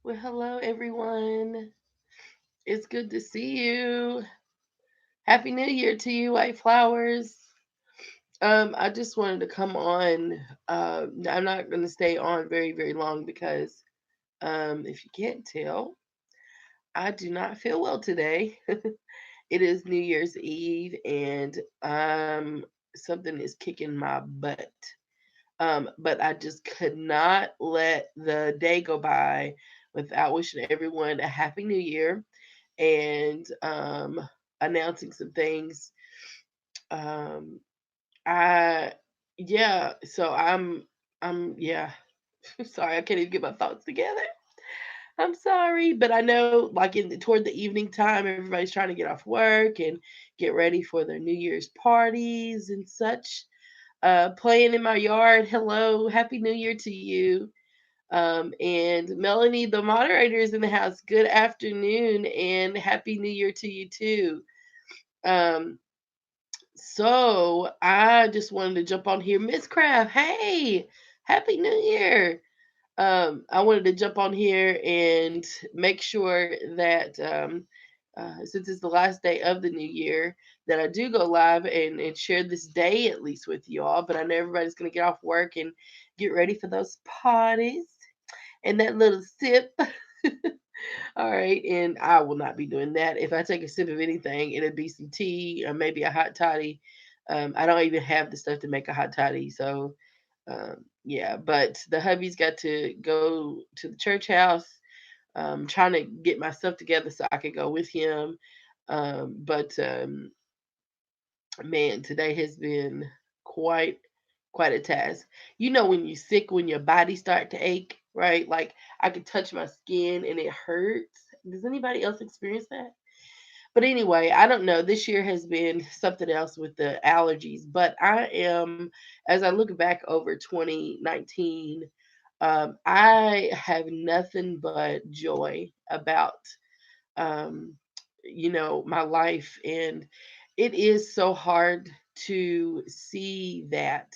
Well, hello everyone. It's good to see you. Happy New Year to you, White Flowers. I just wanted to come on. I'm not going to stay on very long because, if you can't tell, I do not feel well today. It is New Year's Eve, and something is kicking my butt. But I just could not let the day go by without wishing everyone a happy New Year and announcing some things. Um, I yeah, so I'm yeah. Sorry, I can't even get my thoughts together. I'm sorry, but I know like in toward the evening time, everybody's trying to get off work and get ready for their New Year's parties and such. Playing in my yard. Hello, happy New Year to you. And Melanie, the moderator, is in the house. Good afternoon and happy New Year to you too. Um, so I just wanted to jump on here. Miss Craft, hey, happy New Year. I wanted to jump on here and make sure that since it's the last day of the new year, that I do go live and share this day at least with you all. But I know everybody's going to get off work and get ready for those parties and that little sip. All right, and I will not be doing that. If I take a sip of anything, it'll be some tea or maybe a hot toddy. I don't even have the stuff to make a hot toddy, so yeah. But the hubby's got to go to the church house. Trying to get my stuff together so I could go with him. But man, today has been quite quite a task. You know when you're sick, when your body start to ache, right? Like I could touch my skin and it hurts. Does anybody else experience that? But anyway, I don't know. This year has been something else with the allergies. But I am, as I look back over 2019, I have nothing but joy about um, my life. And it is so hard to see that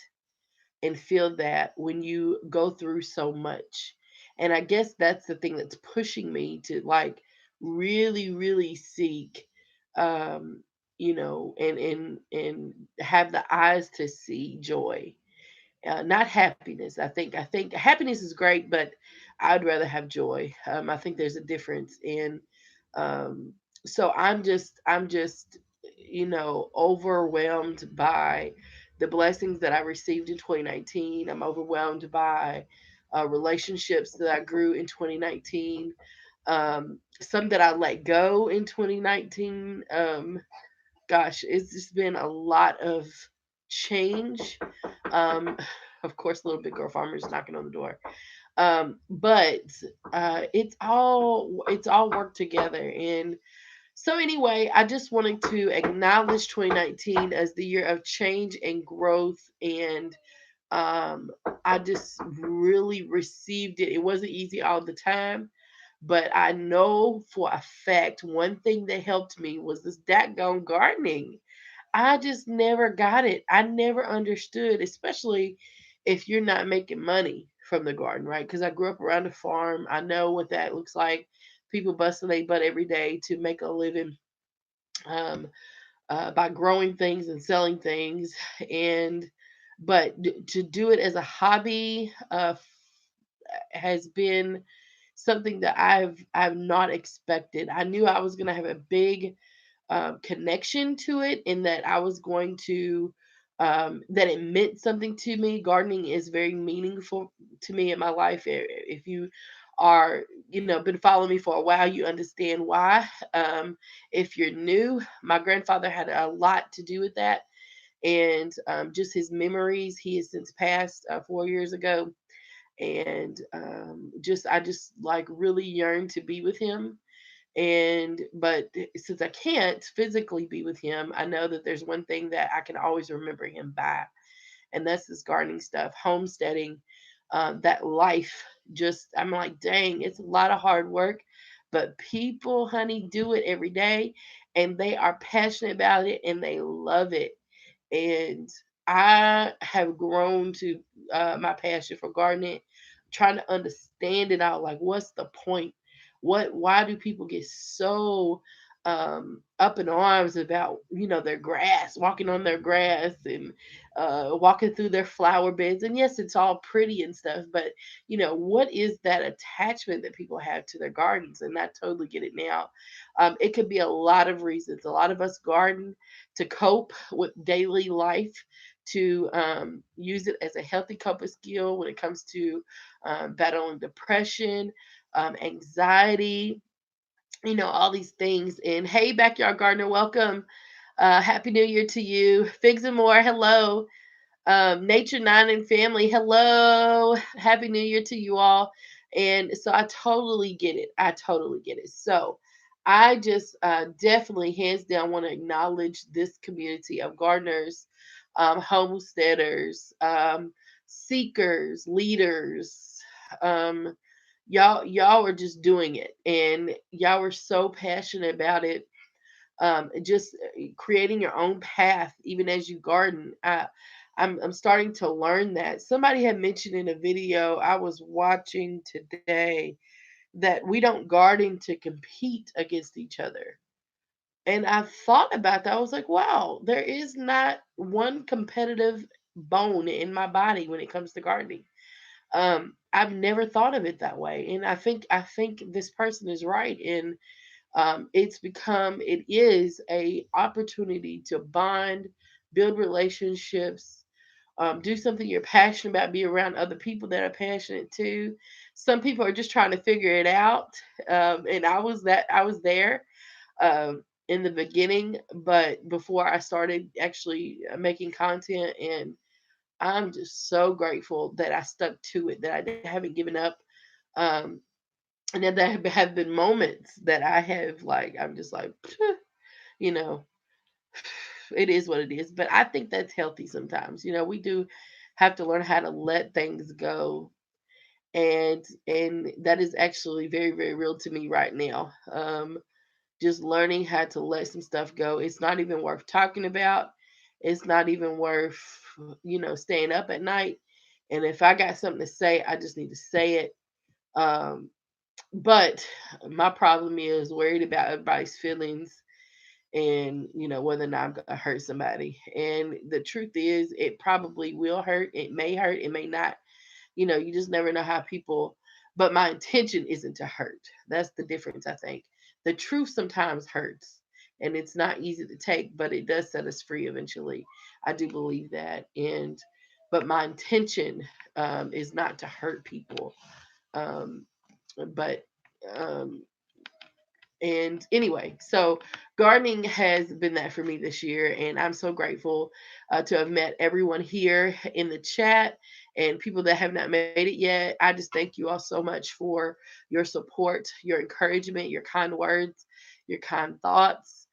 and feel that when you go through so much. And I guess that's the thing that's pushing me to like really seek um and have the eyes to see joy, not happiness. I think happiness is great, but I'd rather have joy. I think there's a difference. And um, so I'm just overwhelmed by the blessings that I received in 2019. I'm overwhelmed by relationships that I grew in 2019. Some that I let go in 2019. Gosh, it's just been a lot of change. Um, of course, little big girl farmer's knocking on the door. But it's all worked together. And so anyway, I just wanted to acknowledge 2019 as the year of change and growth. And um, I just really received it. It wasn't easy all the time, but I know for a fact one thing that helped me was this daggone gardening. I just never got it. I never understood, especially if you're not making money from the garden, right? Because I grew up around a farm. I know what that looks like. People busting their butt every day to make a living, um, by growing things and selling things. And but to do it as a hobby has been something that I've not expected. I knew I was going to have a big connection to it, and that I was going to that it meant something to me. Gardening is very meaningful to me in my life. If you are been following me for a while, you understand why. If you're new, my grandfather had a lot to do with that. And just his memories. He has since passed 4 years ago. And just I just like really yearn to be with him. And but since I can't physically be with him, I know that there's one thing that I can always remember him by, and that's this gardening stuff, homesteading, that life. Just I'm like, dang, it's a lot of hard work, but people, honey, do it every day, and they are passionate about it and they love it. And I have grown to my passion for gardening trying to understand it out. Like, what's the point? Why do people get so up in arms about, their grass, walking on their grass, and walking through their flower beds? And yes, it's all pretty and stuff, but what is that attachment that people have to their gardens? And I totally get it now. It could be a lot of reasons. A lot of us garden to cope with daily life, to use it as a healthy coping skill when it comes to battling depression, anxiety, all these things. And hey, backyard gardener, welcome. Happy New Year to you. Figs and more, hello. Nature Nine and family, hello. Happy New Year to you all. And so I totally get it. I totally get it. So I just definitely, hands down, want to acknowledge this community of gardeners, homesteaders, seekers, leaders. Um, y'all are just doing it, and y'all are so passionate about it. Just creating your own path even as you garden. I'm starting to learn that. Somebody had mentioned in a video I was watching today that we don't garden to compete against each other. And I thought about that. I was like, wow, there is not one competitive bone in my body when it comes to gardening. I've never thought of it that way, and I think this person is right. And it is a opportunity to bond, build relationships, do something you're passionate about, be around other people that are passionate too. Some people are just trying to figure it out, and I was there in the beginning, but before I started actually making content. And I'm just so grateful that I stuck to it, that I haven't given up. Um, and then there have been moments that I have, like, I'm just like, you know, it is what it is. But I think that's healthy sometimes. We do have to learn how to let things go. And that is actually very, very real to me right now. Just learning how to let some stuff go. It's not even worth talking about. It's not even worth, staying up at night. And if I got something to say, I just need to say it. Um, but my problem is worried about everybody's feelings, and whether or not I'm gonna hurt somebody. And the truth is, it probably will hurt. It may hurt. It may not. You just never know how people. But my intention isn't to hurt. That's the difference, I think. The truth sometimes hurts, and it's not easy to take, but it does set us free eventually. I do believe that. And but my intention is not to hurt people. Um, but um, and anyway, so gardening has been that for me this year, and I'm so grateful to have met everyone here in the chat, and people that have not made it yet. I just thank you all so much for your support, your encouragement, your kind words, your kind thoughts.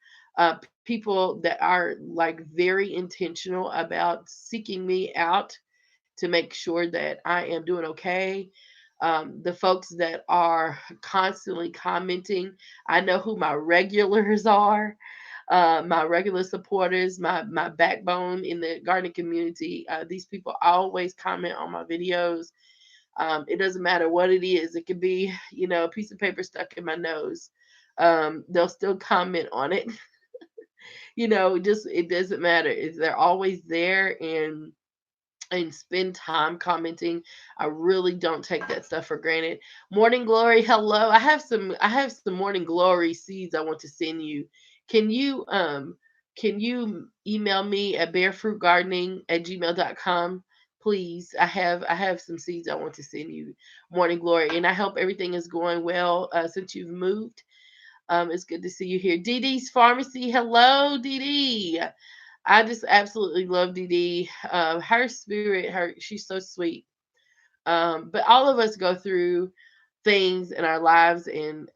People that are like very intentional about seeking me out to make sure that I am doing okay. The folks that are constantly commenting, I know who my regulars are, my regular supporters, my backbone in the gardening community. These people always comment on my videos. It doesn't matter what it is. It could be, a piece of paper stuck in my nose. They'll still comment on it. Just it doesn't matter. They're always there, and spend time commenting. I really don't take that stuff for granted. Morning Glory, hello. I have some Morning Glory seeds I want to send you. Can you email me at barefruitgardening@gmail.com? Please. I have some seeds I want to send you. Morning Glory. And I hope everything is going well since you've moved. It's good to see you here. Dee Dee's Pharmacy. Hello, Dee Dee. I just absolutely love Dee Dee. Her spirit, she's so sweet. But all of us go through things in our lives, and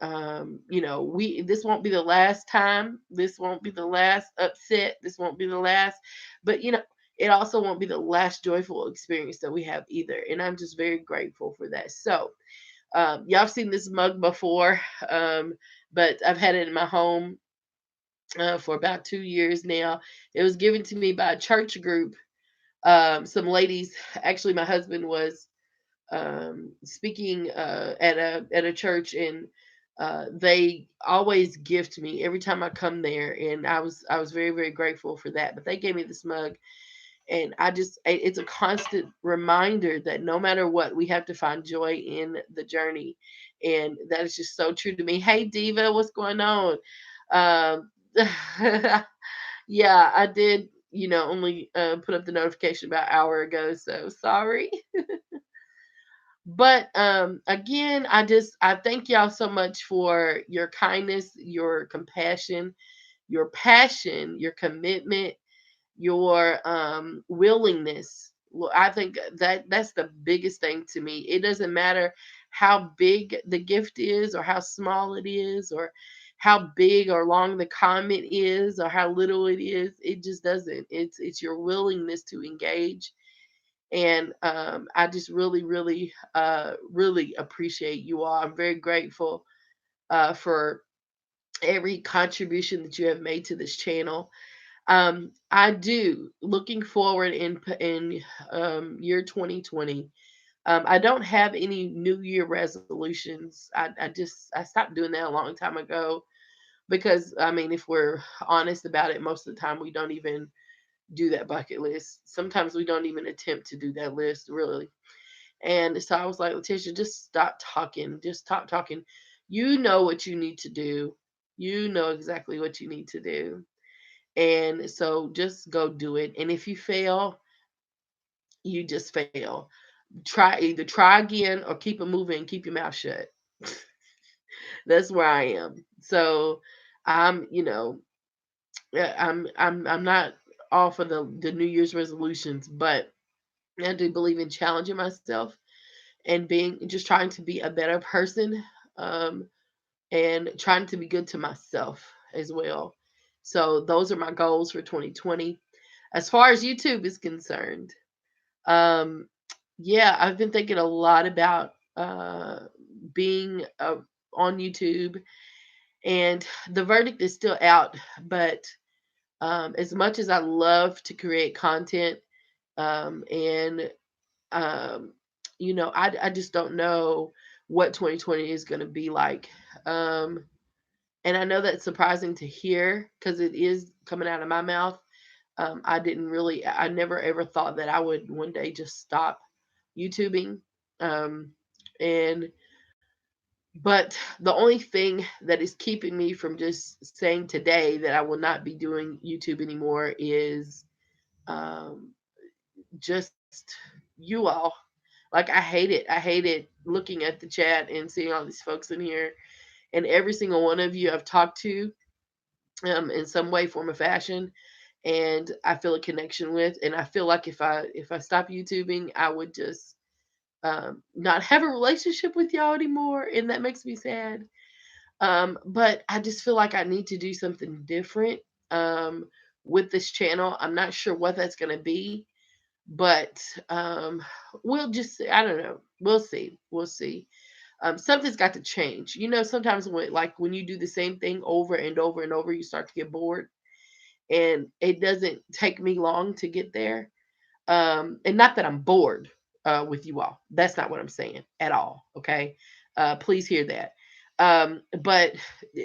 we this won't be the last time. This won't be the last upset. This won't be the last. But it also won't be the last joyful experience that we have either. And I'm just very grateful for that. So, y'all have seen this mug before, but I've had it in my home for about 2 years now. It was given to me by a church group. Some ladies, actually, my husband was speaking at a church, and they always gift me every time I come there, and I was very very grateful for that. But they gave me this mug, and it's a constant reminder that no matter what, we have to find joy in the journey, and that is just so true to me. Hey Diva, what's going on? Um, yeah, I did. Only put up the notification about an hour ago, so sorry. But again, I thank y'all so much for your kindness, your compassion, your passion, your commitment, your willingness. Well, I think that's the biggest thing to me. It doesn't matter how big the gift is, or how small it is, or how big or long the comment is, or how little it is. It just doesn't. It's your willingness to engage. And I just really, really, really appreciate you all. I'm very grateful for every contribution that you have made to this channel. I do looking forward in year 2020. I don't have any New Year resolutions. I stopped doing that a long time ago, because I mean, if we're honest about it, most of the time we don't even do that bucket list. Sometimes we don't even attempt to do that list, really. And so I was like, Letitia, just stop talking. Just stop talking. You know what you need to do. You know exactly what you need to do. And so just go do it. And if you fail, you just fail. Try again, or keep it moving, keep your mouth shut. That's where I am. So I'm, I'm not all for the New Year's resolutions, but I do believe in challenging myself, and being just trying to be a better person, um, and trying to be good to myself as well. So those are my goals for 2020. As far as YouTube is concerned, um, yeah, I've been thinking a lot about being on YouTube, and the verdict is still out. But as much as I love to create content, and um, I just don't know what 2020 is going to be like. Um, and I know that's surprising to hear, because it is coming out of my mouth. I never ever thought that I would one day just stop YouTubing. Um, and but the only thing that is keeping me from just saying today that I will not be doing YouTube anymore is um, just you all. Like, I hate it. I hate it looking at the chat and seeing all these folks in here, and every single one of you I've talked to in some way, form, or fashion, and I feel a connection with. And I feel like if I stop YouTubing, I would just not have a relationship with y'all anymore, and that makes me sad. But I just feel like I need to do something different um, with this channel. I'm not sure what that's going to be, but we'll just see. I don't know. We'll see. We'll see. Something's got to change. Sometimes when you do the same thing over and over and over, you start to get bored, and it doesn't take me long to get there. And not that I'm bored with you all. That's not what I'm saying at all. Okay. Please hear that. But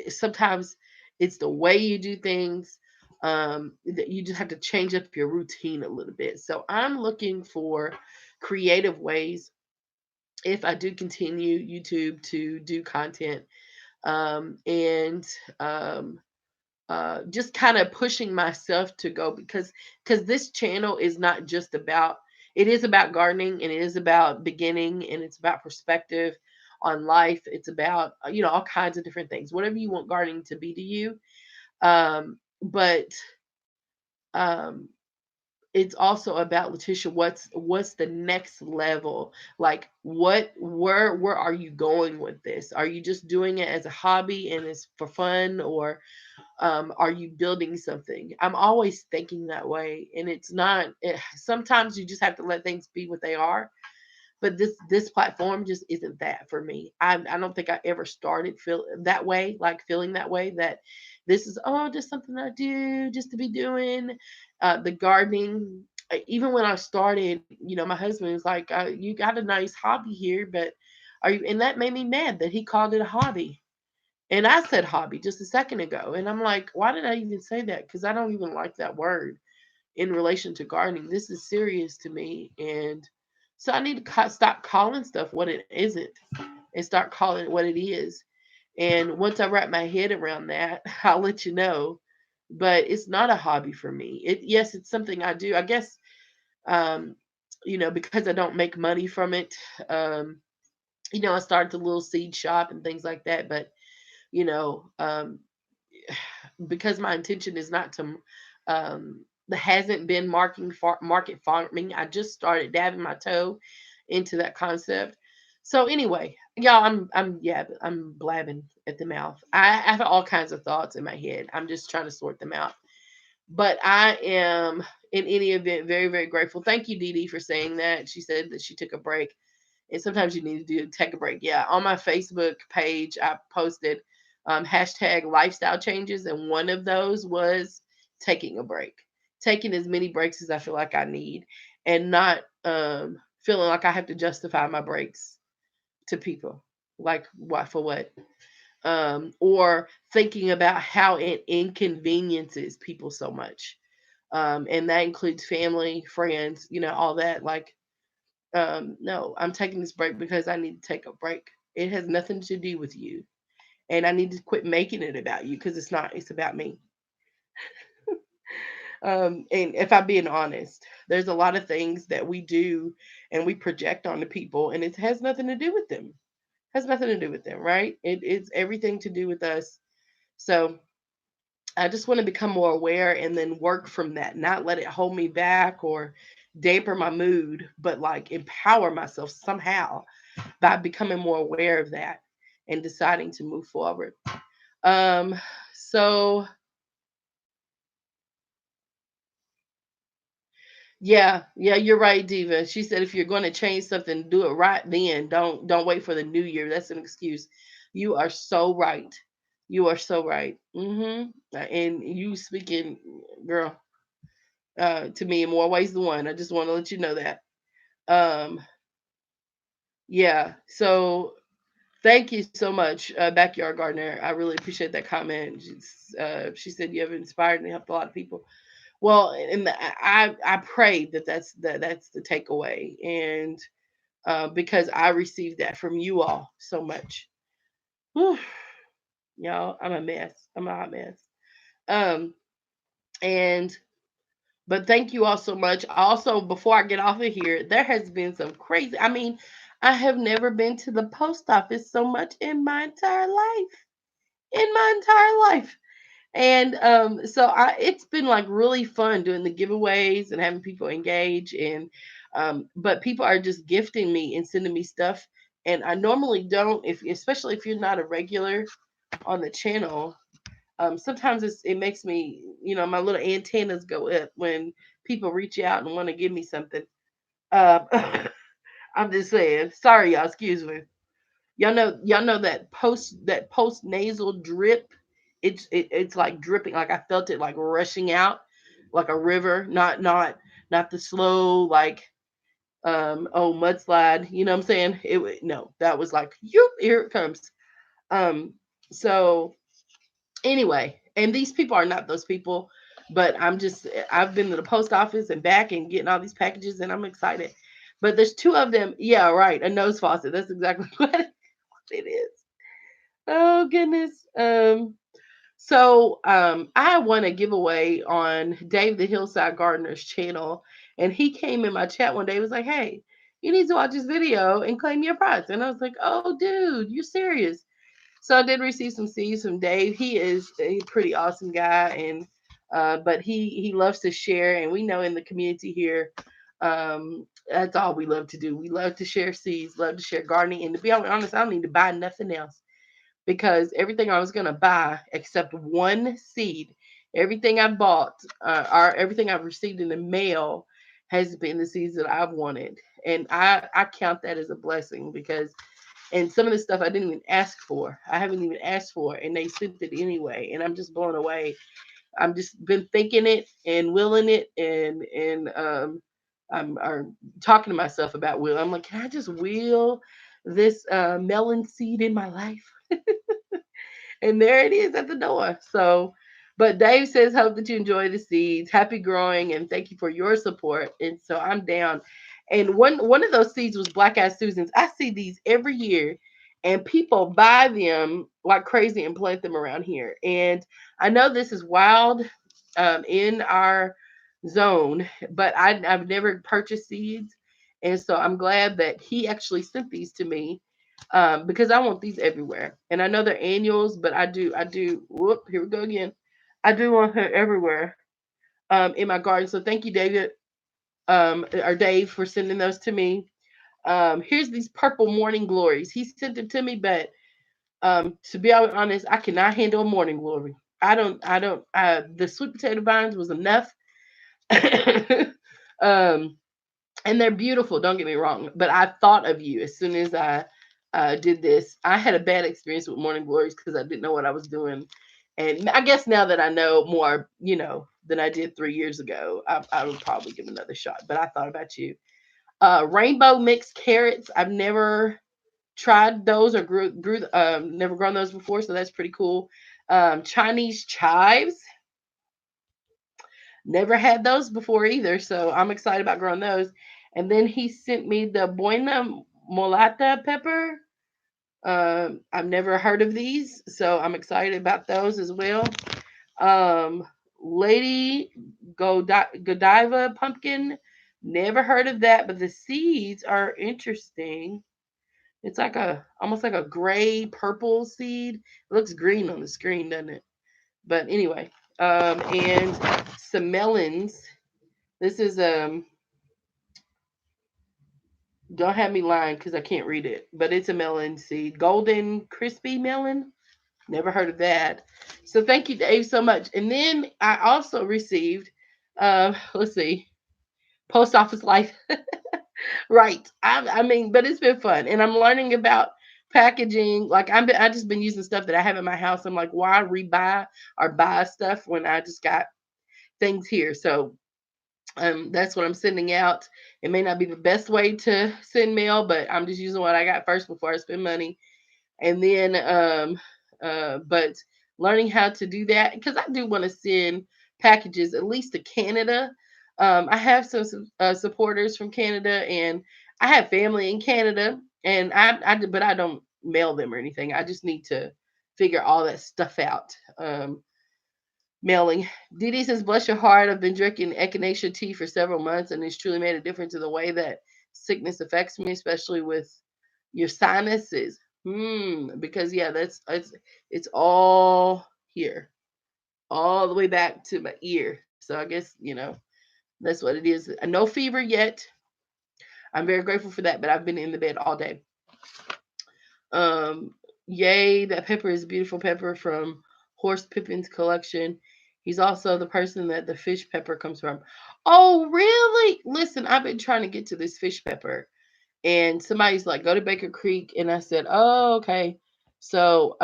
sometimes it's the way you do things. That you just have to change up your routine a little bit. So I'm looking for creative ways, if I do continue YouTube, to do content, and um, just kind of pushing myself to go, because this channel is not just about, it is about gardening, and it is about beginning, and it's about perspective on life. It's about all kinds of different things, whatever you want gardening to be to you. But um it's also about, Letitia, what's the next level? Like, where are you going with this? Are you just doing it as a hobby and it's for fun, or are you building something? I'm always thinking that way, and it's not. Sometimes you just have to let things be what they are. But this platform just isn't that for me. I don't think I ever started feel that way, like feeling that way, that this is just something I do just to be doing. The gardening, even when I started, my husband was like, "You got a nice hobby here, but are you?" And that made me mad that he called it a hobby. And I said hobby just a second ago, and I'm like, why did I even say that? Because I don't even like that word in relation to gardening. This is serious to me, and so I need to stop calling stuff what it isn't and start calling it what it is. And once I wrap my head around that, I'll let you know. But it's not a hobby for me. Yes, it's something I do. I guess um, because I don't make money from it. Um, I started a little seed shop and things like that, but you know, um, because my intention is not to hasn't been market farming. I just started dabbing my toe into that concept. So anyway, y'all, I'm blabbing at the mouth. I have all kinds of thoughts in my head. I'm just trying to sort them out. But I am, in any event, very, very grateful. Thank you, Dee Dee, for saying that. She said that she took a break, and sometimes you need to take a break. Yeah, on my Facebook page, I posted hashtag lifestyle changes, and one of those was taking a break, taking as many breaks as I feel like I need, and not feeling like I have to justify my breaks to people. Like what for what? Or thinking about how it inconveniences people so much. And that includes family, friends, all that. Like, no, I'm taking this break because I need to take a break. It has nothing to do with you. And I need to quit making it about you because it's not, it's about me. And if I'm being honest, there's a lot of things that we do and we project onto people, and it has nothing to do with them. Has nothing to do with them, right? It's everything to do with us. So I just want to become more aware and then work from that, not let it hold me back or damper my mood, but like empower myself somehow by becoming more aware of that and deciding to move forward. Um, so yeah, you're right, Diva. She said if you're going to change something, do it right then. Don't wait for the new year. That's an excuse. You are so right. You are so right. And you speaking, girl, to me in more ways than one. I just want to let you know that. Um, yeah. So thank you so much, Backyard Gardener. I really appreciate that comment. She said you have inspired and helped a lot of people. Well, and I pray that that's the takeaway, and because I received that from you all so much. Whew, y'all, I'm a mess. I'm a hot mess. Um, and But thank you all so much. Also, before I get off of here, there has been some crazy. I mean, I have never been to the post office so much in my entire life. In my entire life. And so it's been like really fun doing the giveaways and having people engage. And but people are just gifting me and sending me stuff. And I normally don't, if especially if you're not a regular on the channel. Sometimes it makes me, my little antennas go up when people reach out and want to give me something. Uh, I'm just saying. Sorry, y'all. Excuse me. Y'all know that post nasal drip. It's like dripping. Like I felt it like rushing out, like a river. Not the slow like mudslide. You know what I'm saying? No, that was like here it comes. Um, so anyway, and these people are not those people, but I've been to the post office and back and getting all these packages, and I'm excited. But there's two of them. Yeah, right. A nose faucet. That's exactly what it is. Oh goodness. I won a giveaway on Dave the Hillside Gardener's channel, and he came in my chat one day. He was like, "Hey, you need to watch this video and claim your prize." And I was like, "Oh, dude, you're serious?" So I did receive some seeds from Dave. He is a pretty awesome guy, and but he loves to share, and we know in the community here, that's all we love to do. We love to share seeds, love to share gardening, and to be honest, I don't need to buy nothing else because everything I was gonna buy except one seed, everything I bought, or everything I've received in the mail has been the seeds that I've wanted, and I count that as a blessing because and some of the stuff I didn't even ask for. I haven't even asked for, and they sent it anyway. And I'm just blown away. I'm just been thinking it and willing it, and I'm or talking to myself about will. I'm like, can I just will this melon seed in my life? And there it is at the door. So, but Dave says, hope that you enjoy the seeds. Happy growing, and thank you for your support. And so I'm down. And one of those seeds was Black Eyed Susans. I see these every year, and people buy them like crazy and plant them around here. And I know this is wild in our zone, but I've never purchased seeds. And so I'm glad that he actually sent these to me because I want these everywhere. And I know they're annuals, but I do. Whoop, here we go again. I do want her everywhere in my garden. So thank you, David, or Dave, for sending those to me. Here's these purple morning glories. He sent them to me, but to be honest, I cannot handle a morning glory. I don't. The sweet potato vines was enough. um, and they're beautiful. Don't get me wrong, but I thought of you as soon as I did this. I had a bad experience with morning glories because I didn't know what I was doing, and I guess now that I know more, than I did 3 years ago, I would probably give another shot. But I thought about you. Rainbow mixed carrots. I've never tried those or never grown those before, so that's pretty cool. Chinese chives. Never had those before either, so I'm excited about growing those. And then he sent me the Buena Molata pepper. I've never heard of these, so I'm excited about those as well. Um, Lady Godiva pumpkin. Never heard of that, but the seeds are interesting. It's like a almost like a gray purple seed. It looks green on the screen, doesn't it? But anyway, and some melons. This is don't have me lying because I can't read it, but it's a melon seed. Golden crispy melon. Never heard of that. So thank you, Dave, so much. And then I also received let's see, post office life. Right. I mean, but it's been fun. And I'm learning about packaging. Like I just been using stuff that I have in my house. I'm like, why rebuy or buy stuff when I just got things here? So that's what I'm sending out. It may not be the best way to send mail, but I'm just using what I got first before I spend money. And then, but learning how to do that because I do want to send packages at least to Canada. I have some supporters from Canada, and I have family in Canada, and but I don't mail them or anything. I just need to figure all that stuff out. Mailing. Dee says, bless your heart. I've been drinking echinacea tea for several months, and it's truly made a difference in the way that sickness affects me, especially with your sinuses. Because yeah, it's all here, all the way back to my ear. So I guess that's what it is. No fever yet. I'm very grateful for that, but I've been in the bed all day. Um, Yay, that pepper is a beautiful pepper from Horse Pippin's collection. He's also the person that the fish pepper comes from. Oh, really? Listen, I've been trying to get to this fish pepper, and somebody's like, "Go to Baker Creek," and I said, "Oh, okay." So,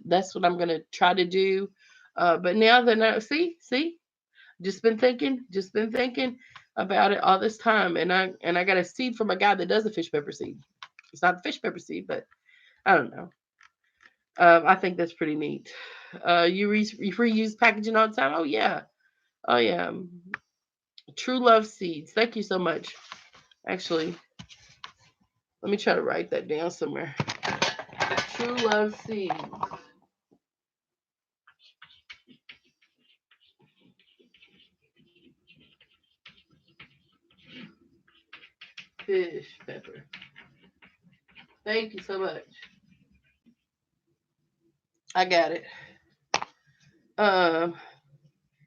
that's what I'm gonna try to do. But now that see, just been thinking about it all this time, and I got a seed from a guy that does a fish pepper seed. It's not the fish pepper seed, but I don't know. I think that's pretty neat. You reuse packaging all the time? Oh yeah, oh yeah. True Love Seeds. Thank you so much. Actually, let me try to write that down somewhere. True Love Seeds. Fish pepper. Thank you so much. I got it. Um,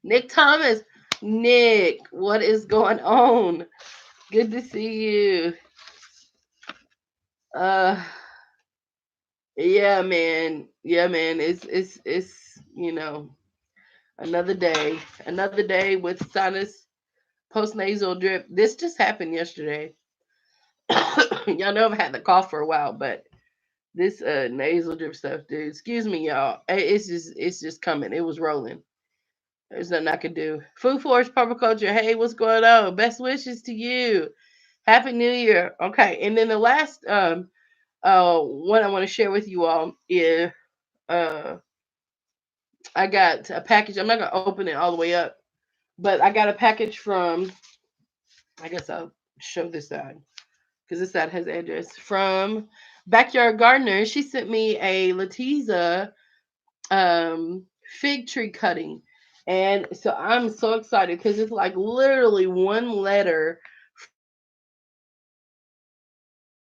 Nick Thomas. Nick, what is going on? Good to see you. Uh, yeah, man. Yeah, man. It's another day with sinus post nasal drip. This just happened yesterday. Y'all know I've had the cough for a while, but This nasal drip stuff, dude. Excuse me, y'all. It's just coming. It was rolling. There's nothing I can do. Food Forest Purple Culture. Hey, what's going on? Best wishes to you. Happy New Year. Okay, and then the last one I want to share with you all is uh I got a package. I'm not gonna open it all the way up, but I got a package from. I guess I'll show this side because this side has address from Backyard Gardener. She sent me a Letiza fig tree cutting. And so I'm so excited because it's like literally one letter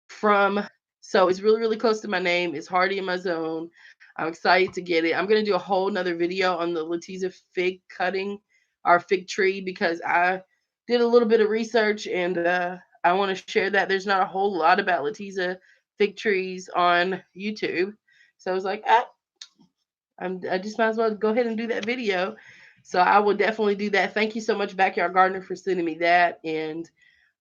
from. So it's really, really close to my name. It's Hardy in my zone. I'm excited to get it. I'm gonna do a whole nother video on the Letiza fig cutting or fig tree because I did a little bit of research and I want to share that. There's not a whole lot about Letiza fig trees on YouTube. So I was like, I just might as well go ahead and do that video. So I will definitely do that. Thank you so much, Backyard Gardener, for sending me that. And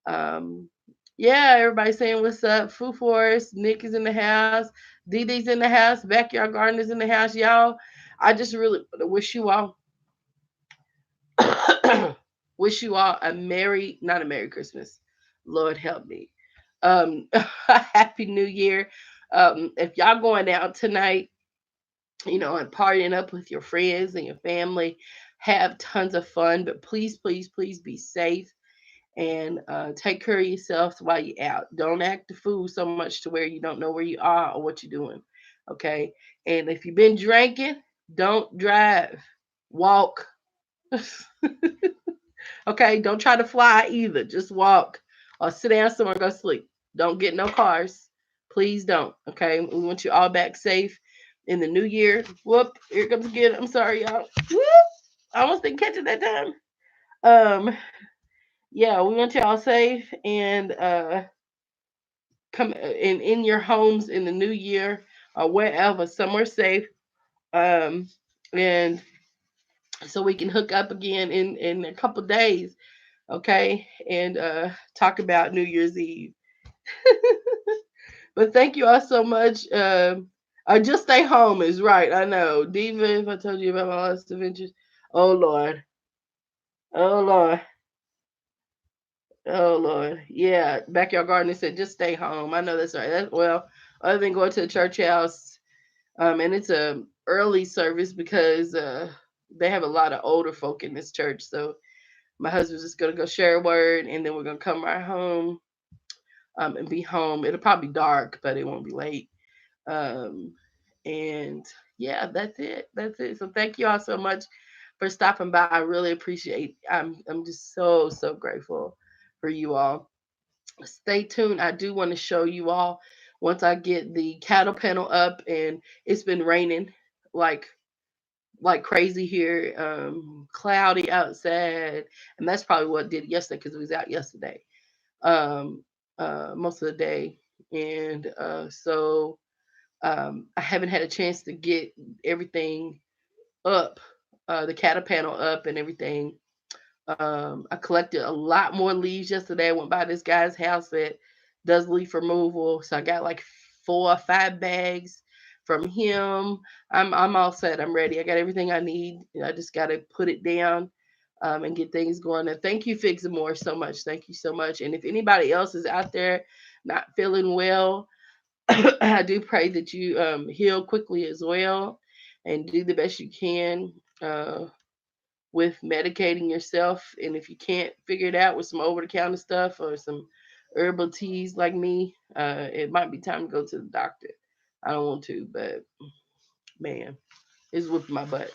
um, yeah, everybody saying what's up. Foo Forest, Nick is in the house, Dee Dee's in the house, Backyard Gardener's in the house, y'all. I just really wish you all wish you all a merry, not a Merry Christmas. Lord help me. A happy New Year. If y'all going out tonight, and partying up with your friends and your family. Have tons of fun, but please, please, please be safe and take care of yourself while you're out. Don't act the fool so much to where you don't know where you are or what you're doing. Okay. And if you've been drinking, don't drive, walk. Okay. Don't try to fly either. Just walk or sit down somewhere and go sleep. Don't get no cars. Please don't. Okay. We want you all back safe in the new year. Whoop. Here comes again. I'm sorry, y'all. Whoop. I almost didn't catch it that time. Yeah, we want y'all safe and come in your homes in the new year or wherever, somewhere safe. Um, and so we can hook up again in a couple days, okay? And talk about New Year's Eve. But thank you all so much. Just stay home is right. I know. Diva, if I told you about my last adventures. Oh Lord. Oh Lord. Oh Lord. Yeah. Backyard Gardener said just stay home. I know that's right. Well, other than going to the church house, and it's a early service because they have a lot of older folk in this church. So my husband's just gonna go share a word and then we're gonna come right home and be home. It'll probably be dark, but it won't be late. Um, and yeah, that's it. That's it. So thank you all so much for stopping by. I really appreciate. I'm just so grateful for you all. Stay tuned. I do want to show you all once I get the cattle panel up, and it's been raining like like crazy here. Cloudy outside, and that's probably what did it yesterday because it was out yesterday. Um, most of the day, and I haven't had a chance to get everything up, the cattle panel up and everything. I collected a lot more leaves yesterday. I went by this guy's house that does leaf removal, so I got like 4 or 5 bags from him. I'm all set. I'm ready. I got everything I need. I just got to put it down. And get things going. And thank you, Fix More, so much. Thank you so much. And if anybody else is out there not feeling well, I do pray that you heal quickly as well and do the best you can with medicating yourself. And if you can't figure it out with some over the counter stuff or some herbal teas like me, it might be time to go to the doctor. I don't want to, but man, it's whipping my butt.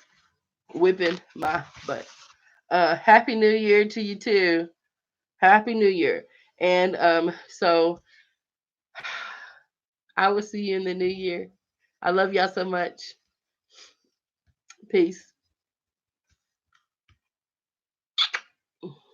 Whipping my butt. Happy New Year to you too. Happy New Year. And so I will see you in the new year. I love y'all so much. Peace.